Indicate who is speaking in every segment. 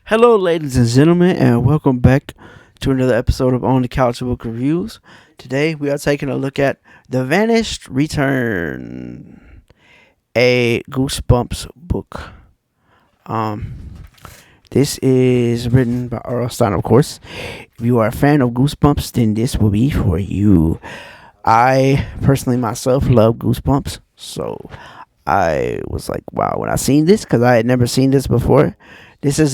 Speaker 1: Hello, ladies and gentlemen, and welcome back to another episode of On the Couch Book Reviews. Today, we are taking a look at The Vanished Return, a Goosebumps book. Um, this is written by R.L. Stine, of course. If you are a fan of Goosebumps, then this will be for you. I personally myself love Goosebumps, so I was like, wow, when I seen this, because I had never seen this before. This is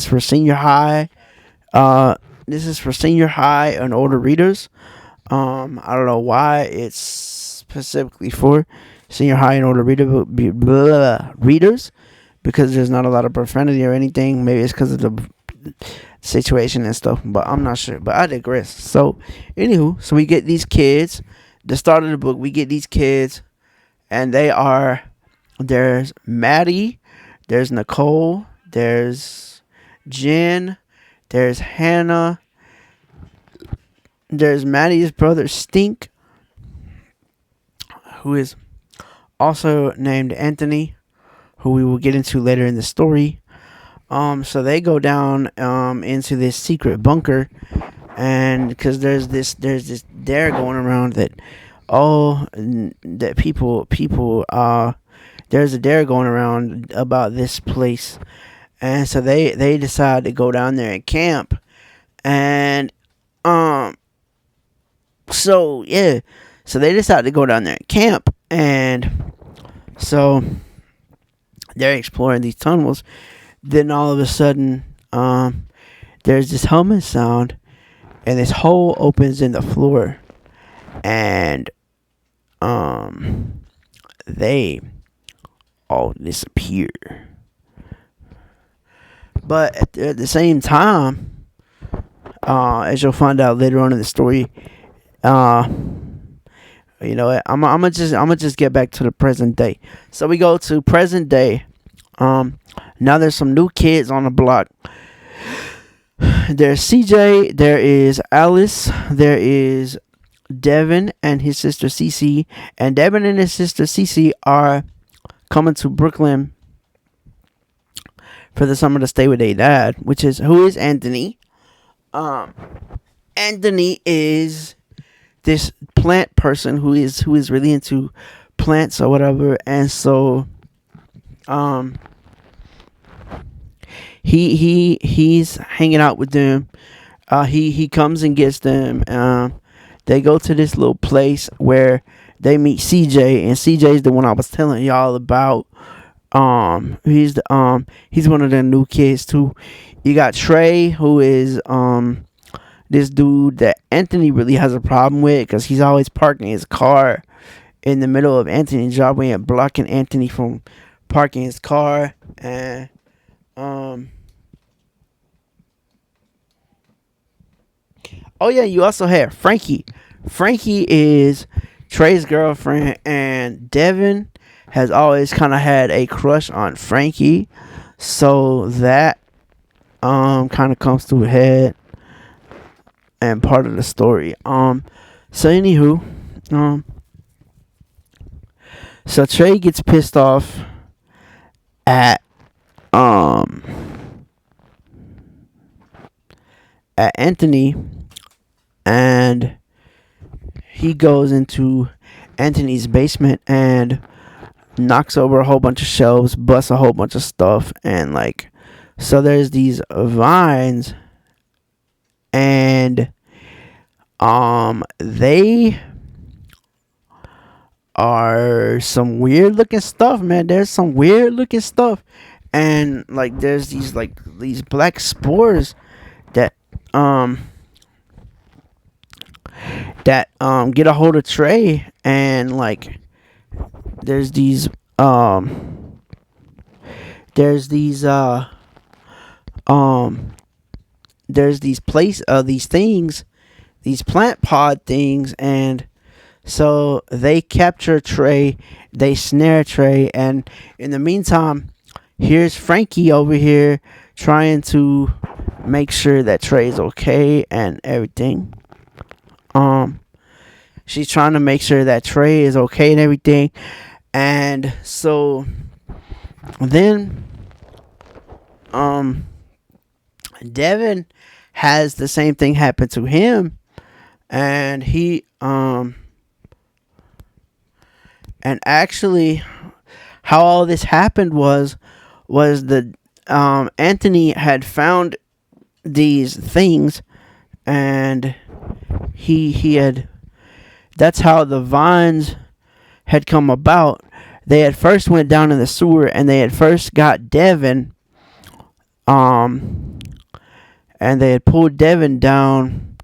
Speaker 1: for senior high. Uh, this is for senior high and older readers. I don't know why it's specifically for senior high and older readers because there's not a lot of profanity or anything. Maybe it's because of the situation and stuff, but I'm not sure. But I digress. So, anywho, so we get these kids. The start of the book, we get these kids, and there's Maddie, there's Nicole, there's Jen, there's Hannah, there's Maddie's brother Stink, who is also named Anthony, who we will get into later in the story. So they go down into this secret bunker, and because there's this dare going around that there's a dare going around about this place, and so they decide to go down there and camp, and um so yeah, so they decide to go down there and camp, and so they're exploring these tunnels. Then all of a sudden, there's this humming sound, and this hole opens in the floor, and they all disappear. But at the same time, as you'll find out later on in the story, uh, you know what? I'm gonna just get back to the present day. So we go to present day. Now there's some new kids on the block. There's CJ. There is Alice. There is Devin and his sister Cece. And Devin and his sister Cece are coming to Brooklyn for the summer to stay with their dad, who is Anthony. Anthony is this plant person who is really into plants or whatever, and so he's hanging out with them. He comes and gets them. They go to this little place where they meet CJ, and CJ's the one I was telling y'all about. He's one of the new kids too. You got Trey, who is this dude that Anthony really has a problem with because he's always parking his car in the middle of Anthony's driveway and blocking Anthony from parking his car. And oh yeah, you also have Frankie. Frankie is Trey's girlfriend, and Devin has always kind of had a crush on Frankie, so that kind of comes to a head and part of the story. So anywho, so Trey gets pissed off at at Anthony, and he goes into Anthony's basement and knocks over a whole bunch of shelves, busts a whole bunch of stuff, and so there's these vines, and they are some weird looking stuff, man. There's some weird looking stuff, and there's these black spores that get a hold of Trey, and there's these there's these these things, these plant pod things, and so they capture Trey, they snare Trey, and in the meantime, here's Frankie over here trying to make sure that Trey's okay and everything. She's trying to make sure that Trey is okay and everything, and so then um Devin has the same thing happen to him, and he and actually how all this happened was the Anthony had found these things, and he had that's how the vines had come about. They had first went down in the sewer, and they had first got Devin, um and they had pulled Devin down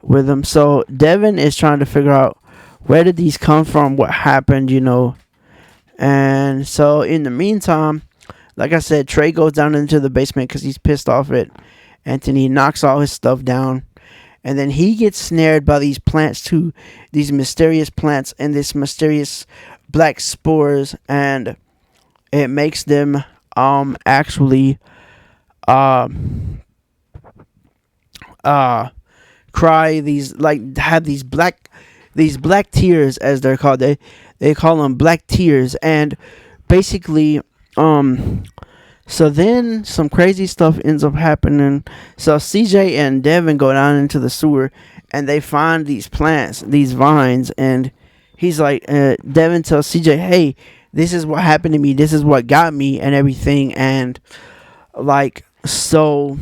Speaker 1: with them. So Devin is trying to figure out where did these come from, what happened, and so in the meantime, like I said, Trey goes down into the basement because he's pissed off at Anthony, knocks all his stuff down, and then he gets snared by these plants too, these mysterious plants and this mysterious black spores, and it makes them actually uh uh cry, these like have these black tears, as they're called. They call them black tears, and basically um so then some crazy stuff ends up happening. So CJ and Devin go down into the sewer, and they find these plants, these vines, and he's like, Devin tells CJ, "Hey, this is what happened to me. This is what got me, and everything." And like so,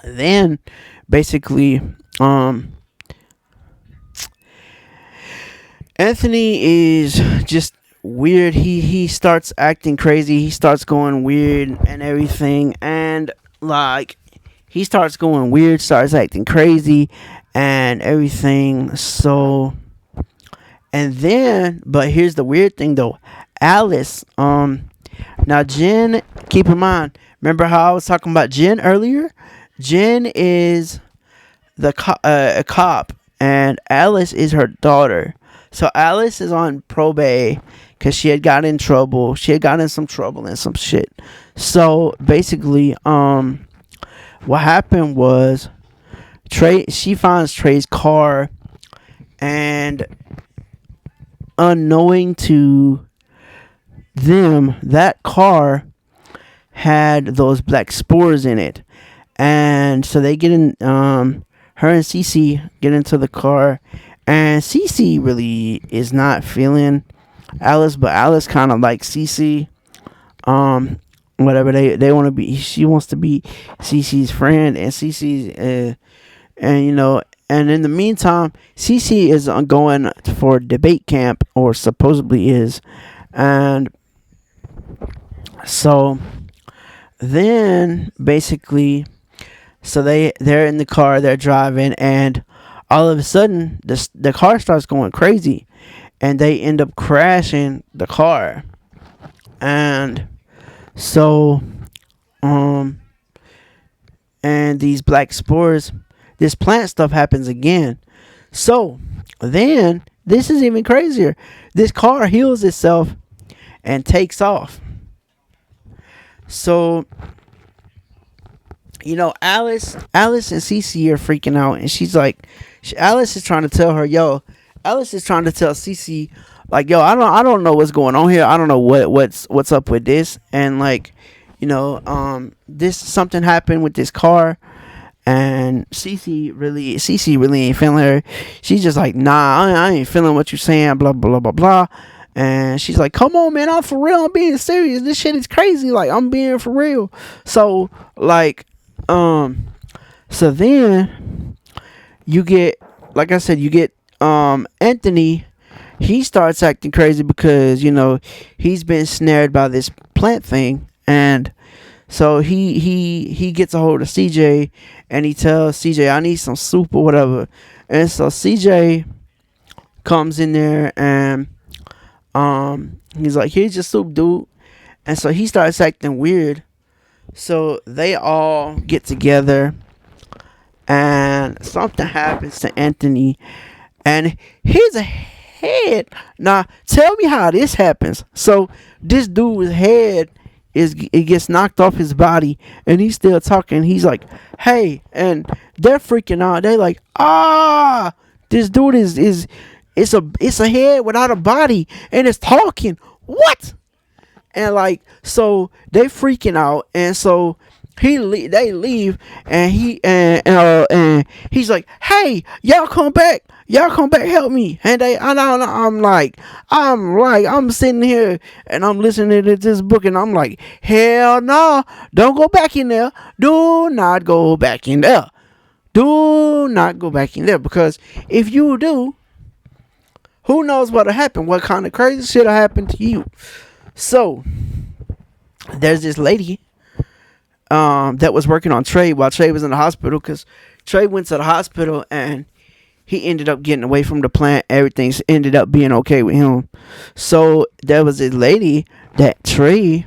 Speaker 1: then basically, Anthony is just weird. He starts acting crazy. He starts going weird and everything, and like he starts going weird, starts acting crazy and everything. So, and then, but here's the weird thing though. Alice, now Jen, keep in mind, remember how I was talking about Jen earlier? Jen is a cop, and Alice is her daughter. So Alice is on probate because she had got in trouble. She had got in some trouble and some shit. So basically, what happened was Trey. She finds Trey's car, and unknowing to them, that car had those black spores in it, and so they get in. Her and Cece get into the car, and Cece really is not feeling Alice, but Alice kind of likes Cece. Whatever they want to be, she wants to be Cece's friend, and Cece's, and and in the meantime, Cece is going for debate camp, or supposedly is, and so then basically, so they're in the car, they're driving, and all of a sudden the car starts going crazy, and they end up crashing the car, and so and these black spores, this plant stuff happens again. So then this is even crazier. This car heals itself and takes off. So Alice and Cece are freaking out, and she's like, Alice is trying to tell her, yo, Alice is trying to tell Cece, like, yo, I don't know what's going on here. I don't know what's up with this, and like, this something happened with this car, and Cece really ain't feeling her. She's just like, nah, I ain't feeling what you're saying, blah blah blah blah. And she's like, come on, man, I'm for real. I'm being serious. This shit is crazy. Like, I'm being for real. So, like, so then you get, like I said, Anthony. He starts acting crazy because, he's been snared by this plant thing. And so he gets a hold of CJ, and he tells CJ, I need some soup or whatever. And so CJ comes in there, and he's like, here's your soup, dude. And so he starts acting weird. So they all get together, and something happens to Anthony, and his head. Now, tell me how this happens. So this dude's head it gets knocked off his body, and he's still talking. He's like, hey, and they're freaking out. They're like, this dude is it's a head without a body, and it's talking. What? And like, so they freaking out, and so they leave, and and he's like, hey, y'all come back, help me. And I'm sitting here and I'm listening to this book, and I'm like, hell no, don't go back in there. Do not go back in there. Do not go back in there, because if you do, who knows what'll happen? What kind of crazy shit'll happen to you? So there's this lady that was working on Trey while Trey was in the hospital, because Trey went to the hospital and he ended up getting away from the plant. Everything ended up being okay with him. So there was this lady that Trey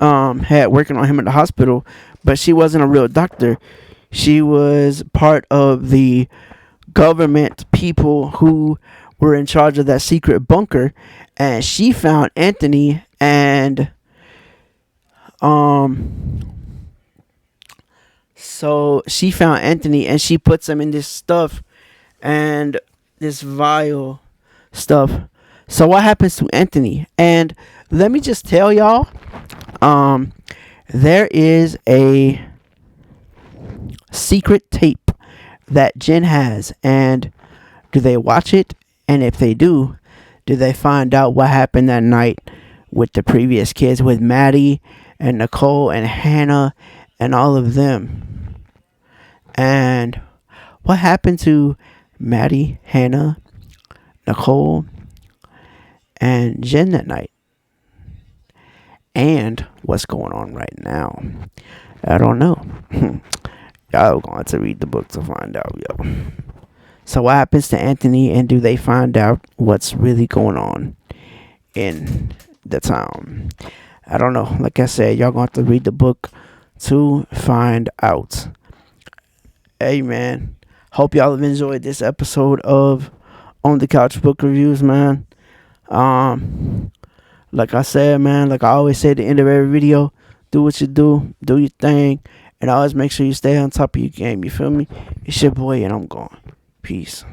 Speaker 1: had working on him in the hospital, but she wasn't a real doctor. She was part of the government people who were in charge of that secret bunker, and she found Anthony, and so she found Anthony and she puts him in this stuff, and this vile stuff. So what happens to Anthony? And let me just tell y'all, there is a secret tape that Jen has, and do they watch it? And if they do they find out what happened that night with the previous kids, with Maddie and Nicole and Hannah and all of them? And what happened to Maddie, Hannah, Nicole, and Jen that night? And what's going on right now? I don't know. Y'all going to read the book to find out, yo. So what happens to Anthony, and do they find out what's really going on in the town? I don't know. Like I said, y'all going to have to read the book to find out. Hey, man. Hope y'all have enjoyed this episode of On the Couch Book Reviews, man. Like I said, man, like I always say at the end of every video, do what you do your thing, and always make sure you stay on top of your game. You feel me? It's your boy, and I'm gone. Peace.